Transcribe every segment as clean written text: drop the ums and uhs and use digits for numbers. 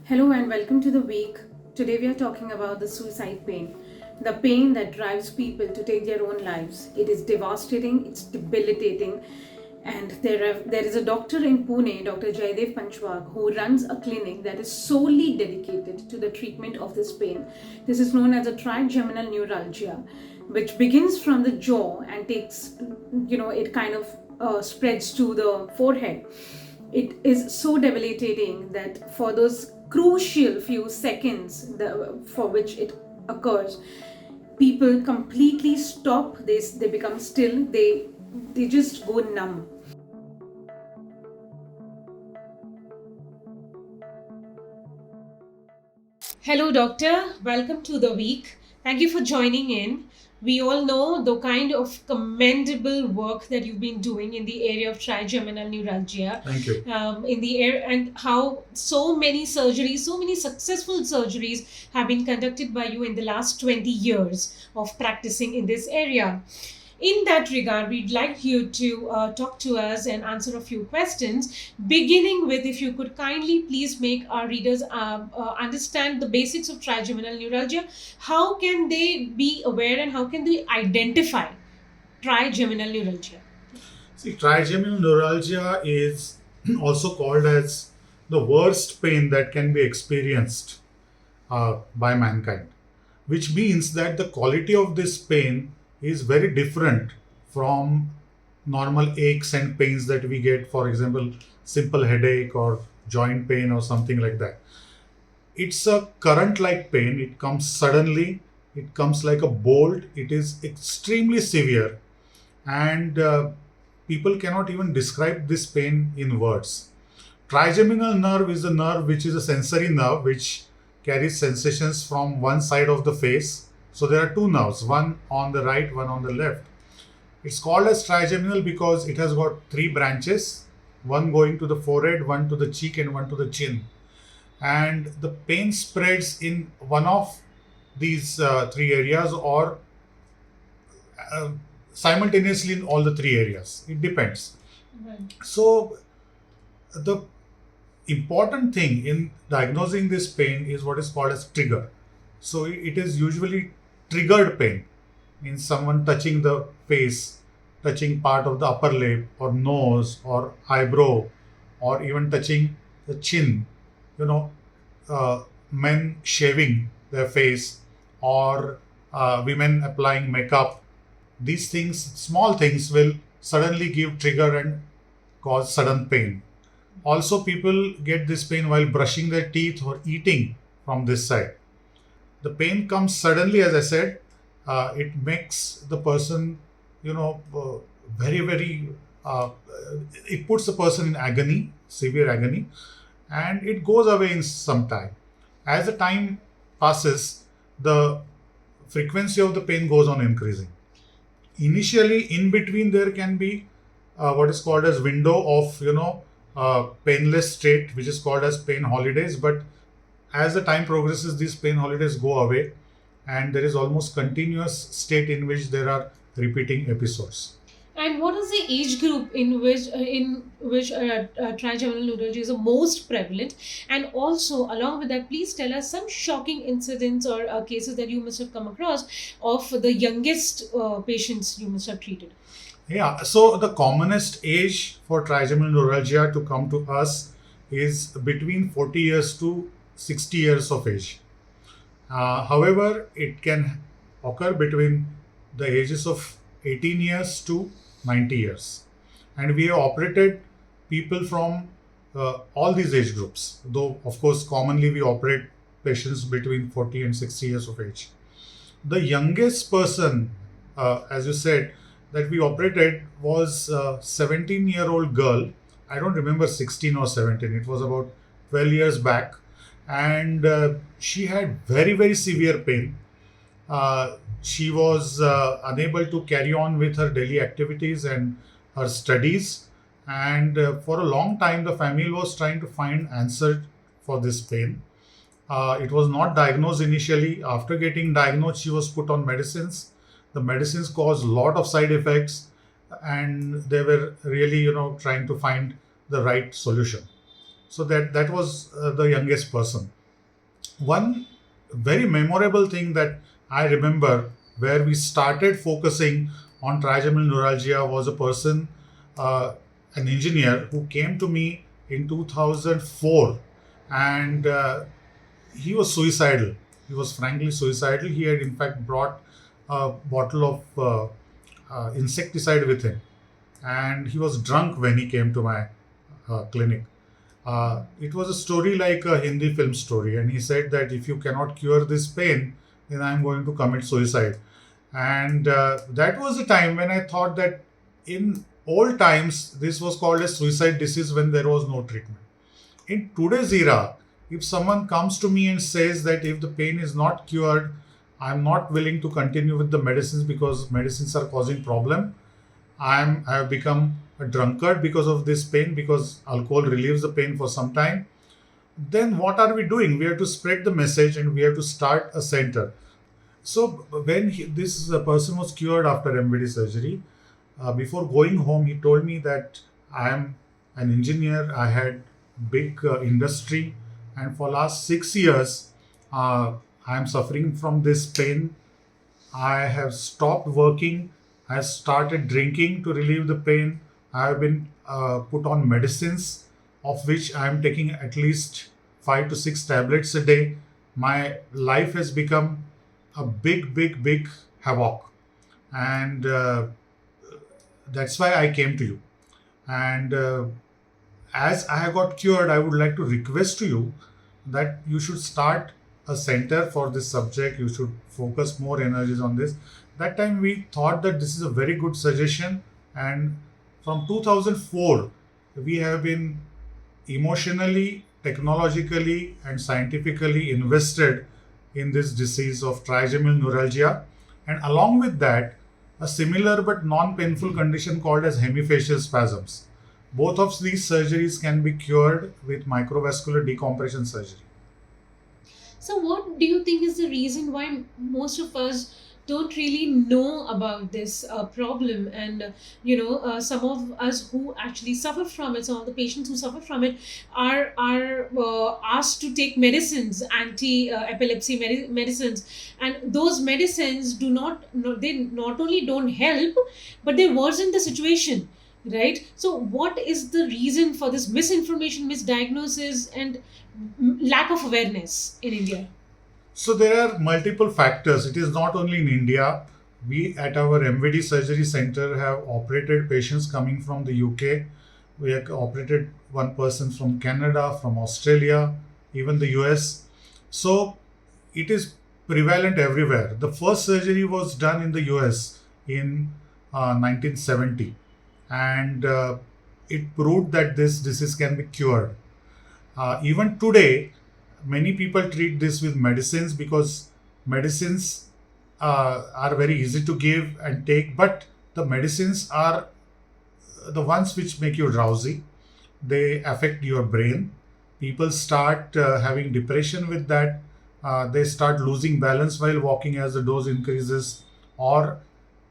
Hello and welcome to the week. Today we are talking about the suicide pain, the pain that drives people to take their own lives. It is devastating, it's debilitating, and there is a doctor in Pune, Dr. Jaydev Panchawagh, who runs a clinic that is solely dedicated to the treatment of this pain. This is known as a trigeminal neuralgia, which begins from the jaw and it kind of spreads to the forehead. It is so debilitating that for those crucial few seconds for which it occurs, people completely stop this, they become still, they just go numb. Hello, doctor. Welcome to the week. Thank you for joining in. We all know the kind of commendable work that you've been doing in the area of trigeminal neuralgia. Thank you. In the air, and how so many surgeries, so many successful surgeries have been conducted by you in the last 20 years of practicing in this area. In that regard, we'd like you to talk to us and answer a few questions, beginning with if you could kindly please make our readers understand the basics of trigeminal neuralgia. How can they be aware and how can they identify trigeminal neuralgia? See, trigeminal neuralgia is also called as the worst pain that can be experienced by mankind, which means that the quality of this pain is very different from normal aches and pains that we get, for example, simple headache or joint pain or something like that. It's a current like pain, it comes suddenly, it comes like a bolt, it is extremely severe, and people cannot even describe this pain in words. Trigeminal nerve is a nerve which is a sensory nerve which carries sensations from one side of the face. So there are two nerves, one on the right, one on the left. It's called as trigeminal because it has got three branches, one going to the forehead, one to the cheek, and one to the chin. And the pain spreads in one of these three areas or simultaneously in all the three areas. It depends. Right. So the important thing in diagnosing this pain is what is called as trigger. So it is usually triggered pain, means someone touching the face, touching part of the upper lip or nose or eyebrow, or even touching the chin, men shaving their face, or women applying makeup. These things, small things, will suddenly give trigger and cause sudden pain. Also, people get this pain while brushing their teeth or eating from this side. The pain comes suddenly, as I said. It makes the person, very, very, it puts the person in agony, severe agony, and it goes away in some time. As the time passes, the frequency of the pain goes on increasing. Initially, in between, there can be what is called as window of, painless state, which is called as pain holidays. But as the time progresses, these pain holidays go away, and there is almost continuous state in which there are repeating episodes. And what is the age group in which trigeminal neuralgia is the most prevalent? And also, along with that, please tell us some shocking incidents or cases that you must have come across of the youngest patients you must have treated. Yeah, so the commonest age for trigeminal neuralgia to come to us is between 40 years to 60 years of age. However, it can occur between the ages of 18 years to 90 years. And we have operated people from all these age groups, though, of course, commonly we operate patients between 40 and 60 years of age. The youngest person, as you said, that we operated was a 17-year-old girl. I don't remember 16 or 17. It was about 12 years back. And she had very, very severe pain. She was unable to carry on with her daily activities and her studies. And for a long time, the family was trying to find answer for this pain. It was not diagnosed initially. After getting diagnosed, she was put on medicines. The medicines caused a lot of side effects, and they were really, trying to find the right solution. So that was the youngest person. One very memorable thing that I remember where we started focusing on trigeminal neuralgia was a person, an engineer who came to me in 2004, and he was suicidal. He was frankly suicidal. He had in fact brought a bottle of insecticide with him, and he was drunk when he came to my clinic. It was a story like a Hindi film story, and he said that if you cannot cure this pain, then I'm going to commit suicide. And that was the time when I thought that in old times this was called a suicide disease when there was no treatment. In today's era, if someone comes to me and says that if the pain is not cured, I'm not willing to continue with the medicines because medicines are causing problem. I have become a drunkard because of this pain, because alcohol relieves the pain for some time. Then what are we doing? We have to spread the message and we have to start a center. So when this person was cured after MVD surgery, before going home, he told me that I am an engineer. I had big industry, and for last 6 years, I am suffering from this pain. I have stopped working. I started drinking to relieve the pain. I have been put on medicines, of which I am taking at least 5 to 6 tablets a day. My life has become a big havoc, and that's why I came to you. And as I got cured, I would like to request to you that you should start a center for this subject. You should focus more energies on this. That time we thought that this is a very good suggestion, and from 2004 we have been emotionally, technologically and scientifically invested in this disease of trigeminal neuralgia, and along with that a similar but non-painful condition called as hemifacial spasms. Both of these surgeries can be cured with microvascular decompression surgery. So, what do you think is the reason why most of us don't really know about this problem? And some of us who actually suffer from it, some of the patients who suffer from it, are asked to take medicines, anti-epilepsy medicines, and those medicines do not, no, they not only don't help, but they worsen the situation. Right. So, what is the reason for this misinformation, misdiagnosis, and lack of awareness in India? So there are multiple factors. It is not only in India. We at our MVD surgery center have operated patients coming from the UK. We have operated one person from Canada, from Australia, even the US. So it is prevalent everywhere. The first surgery was done in the US in 1970, and it proved that this disease can be cured. Even today, many people treat this with medicines because medicines are very easy to give and take, but the medicines are the ones which make you drowsy. They affect your brain. People start having depression with that. They start losing balance while walking as the dose increases, or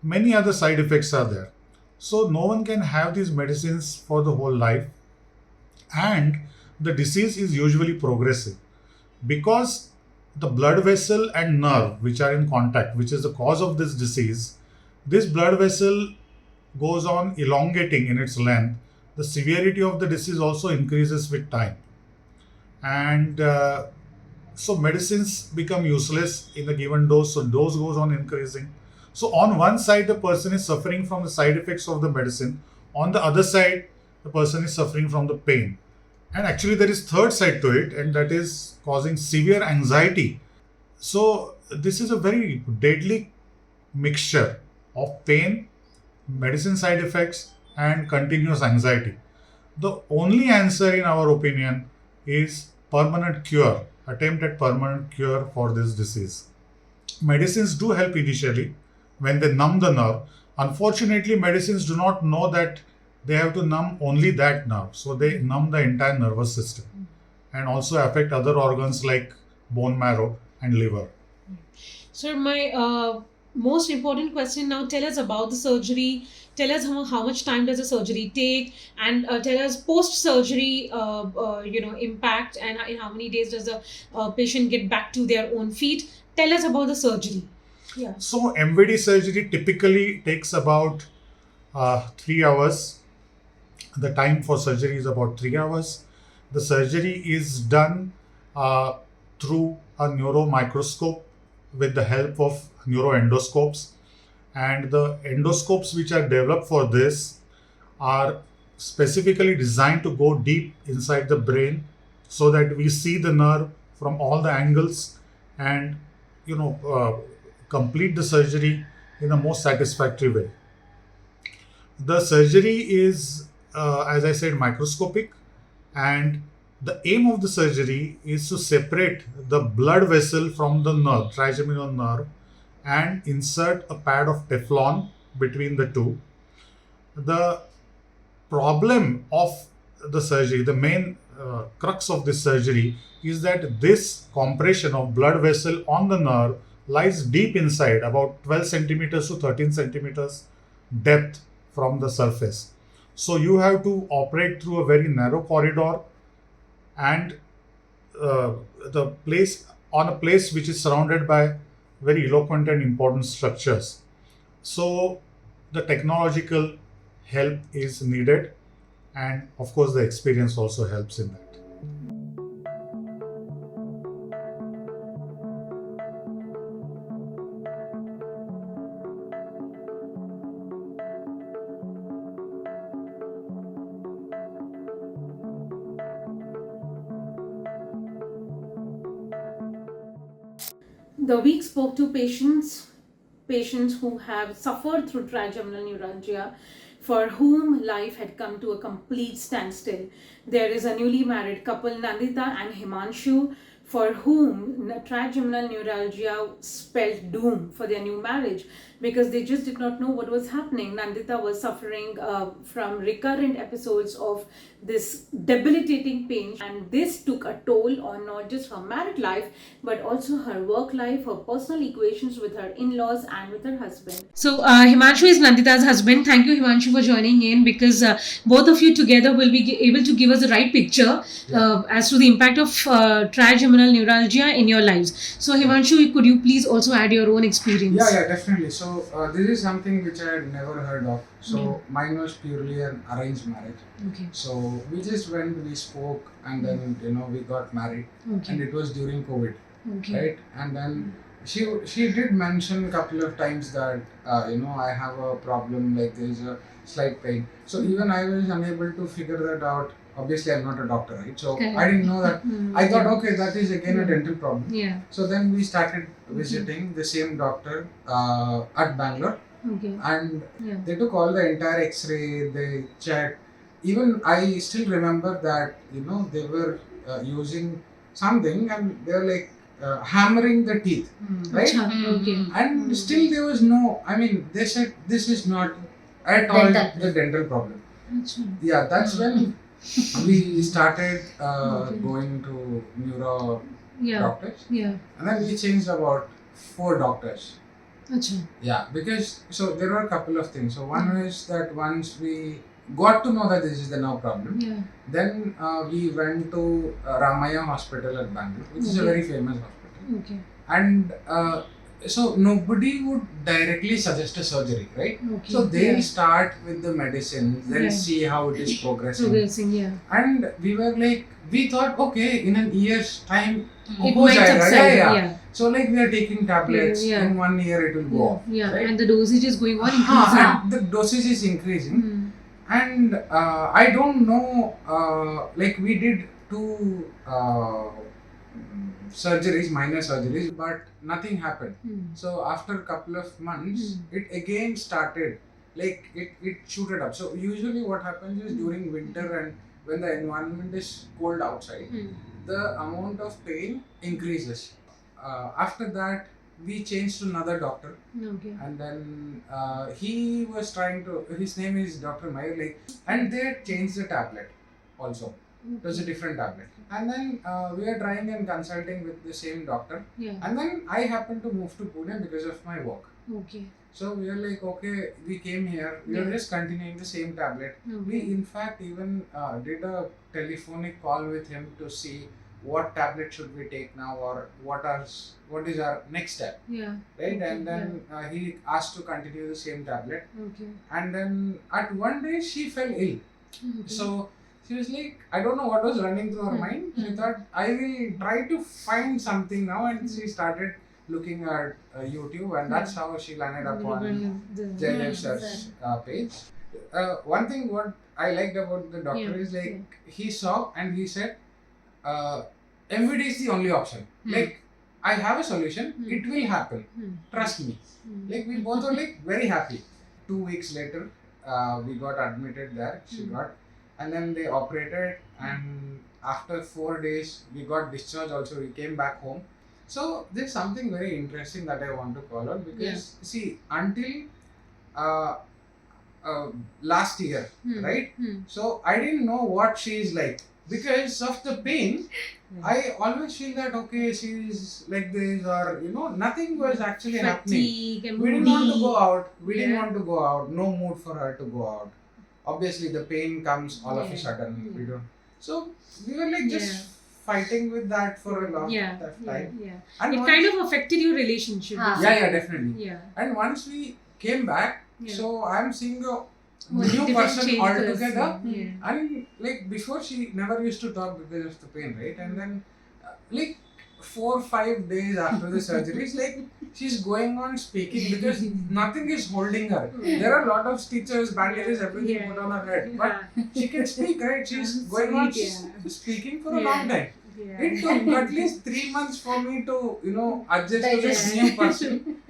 many other side effects are there. So no one can have these medicines for the whole life, and the disease is usually progressive because the blood vessel and nerve which are in contact, which is the cause of this disease, this blood vessel goes on elongating in its length. The severity of the disease also increases with time, and so medicines become useless in a given dose, so dose goes on increasing. So on one side the person is suffering from the side effects of the medicine, on the other side the person is suffering from the pain. And actually there is third side to it, and that is causing severe anxiety. So this is a very deadly mixture of pain, medicine side effects, and continuous anxiety. The only answer in our opinion is permanent cure, attempt at permanent cure for this disease. Medicines do help initially when they numb the nerve. Unfortunately, medicines do not know that they have to numb only that nerve. So they numb the entire nervous system and also affect other organs like bone marrow and liver. So my most important question now, tell us about the surgery. Tell us how much time does the surgery take, and tell us post surgery impact, and in how many days does the patient get back to their own feet. Tell us about the surgery. Yeah. So MVD surgery typically takes about 3 hours. The time for surgery is about 3 hours. The surgery is done uh, through a neuro microscope with the help of neuroendoscopes. And the endoscopes which are developed for this are specifically designed to go deep inside the brain so that we see the nerve from all the angles and complete the surgery in a most satisfactory way. The surgery is, as I said, microscopic, and the aim of the surgery is to separate the blood vessel from the nerve, trigeminal nerve, and insert a pad of Teflon between the two. The problem of the surgery, the main crux of this surgery, is that this compression of blood vessel on the nerve lies deep inside, about 12 centimeters to 13 centimeters depth from the surface. So you have to operate through a very narrow corridor and the place on a place which is surrounded by very eloquent and important structures. So the technological help is needed, and of course the experience also helps in that. The week spoke to patients who have suffered through trigeminal neuralgia, for whom life had come to a complete standstill. There is a newly married couple, Nandita and Himanshu, for whom trigeminal neuralgia spelled doom for their new marriage, because they just did not know what was happening. Nandita was suffering from recurrent episodes of this debilitating pain, and this took a toll on not just her married life but also her work life, her personal equations with her in-laws and with her husband. So, Himanshu is Nandita's husband. Thank you, Himanshu, for joining in, because both of you together will be able to give us the right picture as to the impact of trigeminal neuralgia in your lives. So, Himanshu, could you please also add your own experience? Yeah, definitely. So, this is something which I had never heard of. So, mine was purely an arranged marriage. Okay. So, we just went, we spoke, and then, we got married. Okay. And it was during COVID. Okay. Right? And then she did mention a couple of times that, I have a problem, like there is a slight pain. So, even I was unable to figure that out. Obviously, I'm not a doctor, right? So, I didn't know that. I thought, okay, that is again a dental problem. Yeah. So, then we started visiting the same doctor at Bangalore. Okay. And they took all the entire X-ray, they checked. Even I still remember that, they were using something and they were like hammering the teeth, right? Okay. And still there was no, they said this is not at all the dental problem. Yeah, that's when we started going to neuro doctors. Yeah. And then we changed about 4 doctors. Achha. Yeah, because so there were a couple of things. So one is that once we got to know that this is the nerve problem, then we went to Ramaya Hospital at Bangalore, which is a very famous hospital. Okay. And so nobody would directly suggest a surgery, right? Okay. So they'll start with the medicines, then see how it is progressing. And we were like, we thought, okay, in an year's time, it might subside. So like we are taking tablets, in 1 year it will go off. Yeah, right? and the dosage is going on increasing. And the dosage is increasing. And I don't know, like we did 2 surgeries, minor surgeries, but nothing happened. So after a couple of months, it again started, like it shooted up. So usually what happens is during winter and when the environment is cold outside, the amount of pain increases. After that, we changed to another doctor. Okay. And then he was trying to, his name is Dr. Mayer, and they changed the tablet also. It was a different tablet. And then we are trying and consulting with the same doctor. And then I happened to move to Pune because of my work. Okay. So we were like, okay, we came here, we were just continuing the same tablet. We in fact even did a telephonic call with him to see what tablet should we take now, or what is our next step, Yeah. right? Okay, And then he asked to continue the same tablet. Okay. And then at one day she fell ill. Okay. So she was like, I don't know what was running through her mind. She thought, I will try to find something now, and she started looking at YouTube, and that's how she landed up on Jaydev sir's page. One thing what I liked about the doctor is like he saw and he said, MVD is the only option. Like, I have a solution, it will happen. Trust me. Like, we both were like very happy. 2 weeks later, we got admitted there. She got, and then they operated, and after 4 days, we got discharged. Also, we came back home. So there's something very interesting that I want to call out, because see, until last year, right? So I didn't know what she's like because of the pain. I always feel that okay, she's like this, or nothing was actually happening. We didn't want to go out. We didn't want to go out. No mood for her to go out. Obviously, the pain comes all of a sudden. We don't. So we were like just fighting with that for a long time. And it kind of affected your relationship. Yeah, definitely. Yeah. And once we came back, so I'm seeing a new person altogether. And like before, she never used to talk because of the pain, right? And then like 4 or 5 days after the surgeries, like she's going on speaking because nothing is holding her. There are a lot of stitches, bandages, everything put on her head, but she can speak, right? She's going on speaking for a long time. It took at least 3 months for me to, adjust to this new person.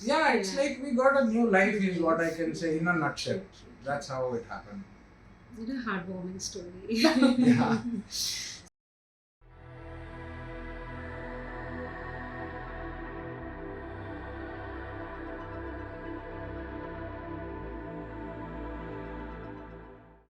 Yeah, it's like we got a new life is what I can say in a nutshell. That's how it happened. What a heartwarming story. Yeah.